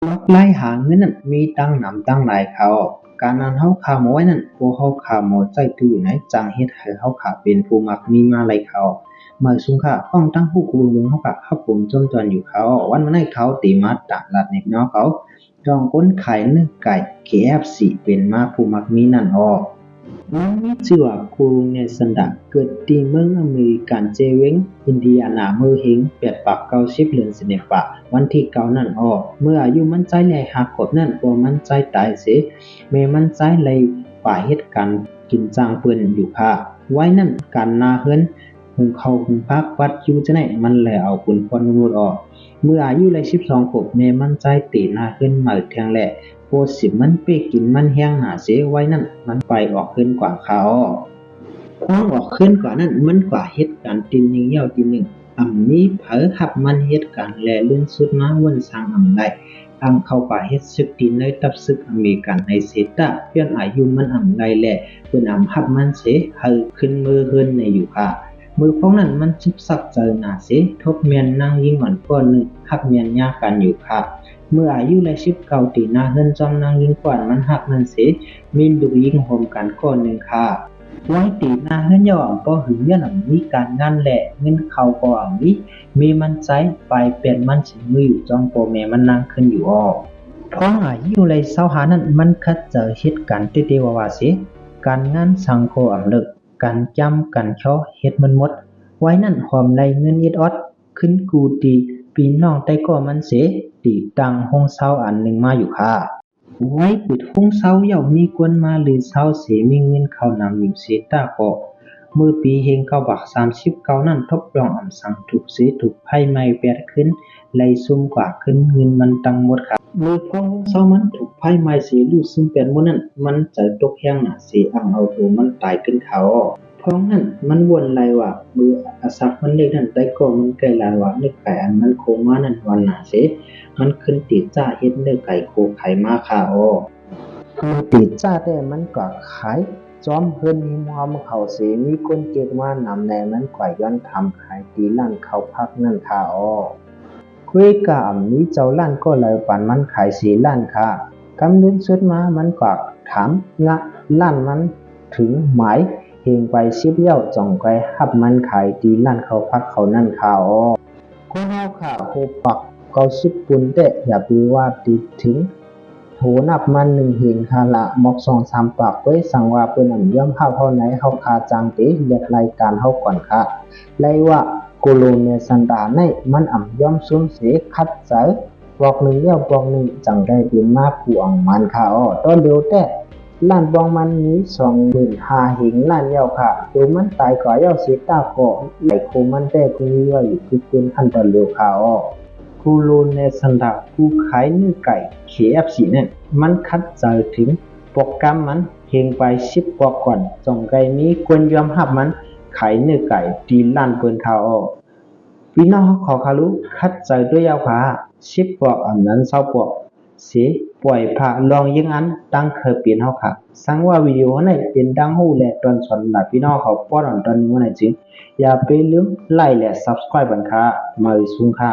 ลักไล่หาเงินนั้นมีตั้งนำตั้งหลายเขาการนั้นเฮาขาหมอยนั้นพวกเฮาขาหมอใจตื้ออยู่ไหนจังเฮ็ดให้เฮาขาเป็นผู้มักมีมาลัยเขาหมายสุงค่ะป้องตั้งผู้กูเมืองเฮาก็ครับผมจมจอนอยู่เขาวันมาให้เขาติมาตลาดในพี่น้องเขาจองก้นขายเนื้อไก่ KFC เป็นมาผู้มักมีนั่นอ้อ น้องมีชื่อว่าครูเนสันดาเกิดที่เมืองอเมริกันเจเวงอินเดียนาเมือเฮง8 ปัก90เดือนสิเนปะวันที่เก้านั่นออกเมื่ออายุมันใจแลหักขบนั่นบ่มันใจตายเสียแม่มันใจเลยป่าเฮ็ดกันกินจางเปิ้นอยู่ค่ะไว้นั่นการนาเฮือนหุงข้าวหุงพักวัดอยู่จังได๋มันเลยเอาปุนพรนูดออกเมื่ออายุเลย12ขวบแม่มันใจตีหน้าขึ้นมาแทงแหละ โพสิมันไปกินมันแห้งหนาเสไว้นั่นมันไปออกขึ้นกว่าเขาความออกขึ้นกว่านั้นมันกว่าเหตุการณ์ตีนยิงเหี่ยวตีหนึ่งอำนี้เผอหับมันเหตุการณ์แลลื่นสุดมาวันสร้างอำได้เข้าป่าเฮ็ดศึกตีนเลยตับศึกอเมริกันในเซตะเพื่อนอายุมันได้แหละเพิ่นหับมันเสเฮาขึ้นมือเฮือนในอยู่ค่ะมือของนั้นมันจิบสักเจอหน้าเสทบเมียนนางยิงหวันก้อนนึงหับเมียนยากันอยู่ค่ะเมื่ออายุและ19ตีหน้าเฮือนจอมนางยิงกว่านมันหักนั่นเสมีลูกยิงโหมกันก้อนนึงค่ะไว้ตีหน้าเฮือนย่อก็หึงเงินมีการงานแหละเงินเข้าก็มีมันใจไปเป็นมันสิมืออยู่จองโปแม่มันนั่งขึ้นอยู่อ้อท้องอายุเลย25นั้นมันคัดเจอเหตุการณ์เตๆว่าสิการงานสังโคเลิกการจำการเชาะเฮ็ดมันหมดไว้นั่นหอมไรเงินอิดออดขึ้นกูตีปีน้องแต่ก็มันเสตีตังห้องเศร้าอันหนึ่งมาอยู่ค่ะไว้ปิดห้องเศร้าเย่ามีกวนมาหรือเศร้าเสมีเงินเข้านำอยู่เสตาก็เมื่อปีเฮง9 บัก39นั่นทบรองอำสังถูกเสถูกไพ่ไม่แปดขึ้นไล่ซุ่มกว่าขึ้นเงินมันตังหมดค่ะเมื่อพ้องเศร้ามันถูกไพ่ไม้เสียลูกซึ่งเป็นหมดนั้นมันจะตกแห้งหนาเสียเอาตัวมันตายขึ้นเขาเพราะนั้นมันวนไรว่ามืออาศักมันเล็กนั่นแต่ก็มันไกลลายว่านึกไก่อันมันโคมานั่นวันหนาเสมันขึ้นติดจ้าเฮ็ดเนื้อไก่โคไข่มาค่ะอ้อมันติดจ้าแต่มันก็ขายจอมเพิ่นมีมอมเขาเสมีคนเก็บมานำแนมันกว่าย้อนทำขายตีร้านเขาพักนั่นค่ะอ้อคุยกะอำนี้เจ้าร้านก็เลยปันมันขายสีร้านค่ะกำเงินสุดมามันก็ถามงะร้านมันถึงหมายเฮงไป10เย้าจ่องไปหับมันขายตีร้านเขาพักเขานั่นค่ะอ้อก็เฮาค่ะโคปัก90ปุ่นแต่อย่าไปว่าติดถึงโหนับมัน1เฮงค่ะละมอก2 3ปากไว้สั่งว่าเปิ้นย่อมเฮาเท่าไหนเฮาคาจังเตเรียกรายการเฮาก่อนค่ะไล่ว่าโกโลเนซันดาในมันย่อมซุมเสคัดเจอบอกหนึ่งเย้าบอกหนึ่งจังได้เป็นมาผู้อังมันค่ะอ้อตอนเดียวแต่ล้านบองมันมี25,000หิงล้านเย้าค่ะตัวมันตายกว่าเย้าเสียตาก็ไหลโคมันแต่คงมีว่าอยู่คือเป็นขั้นตอนเร็วค่ะอ้อคูโลเนซันดาผู้ขายเนื้อไก่ KFC นั่นมันคัดเจอถึงโปรแกรมมันเฮงไป10กว่าก่อนจงไก่มีควรยอมรับมันขายเนื้อไก่ดีล้านเปิ้นค่ะอ้อพี่น้องขอคารุคัดใจด้วยยาวค่ะ10ปอกอันนั้น20ปอกเสปล่อยผ่าลองยิงอันตั้งเคยเปลี่ยนเฮาค่ะสังว่าวิดีโอไหนเป็นดังฮู้และตอนสอนหลายพี่น้องเขาป้อนตอนนี้ว่าไหนจริงอย่าไปลืมไลค์และ Subscribe กันค่ะมาสุงค่ะ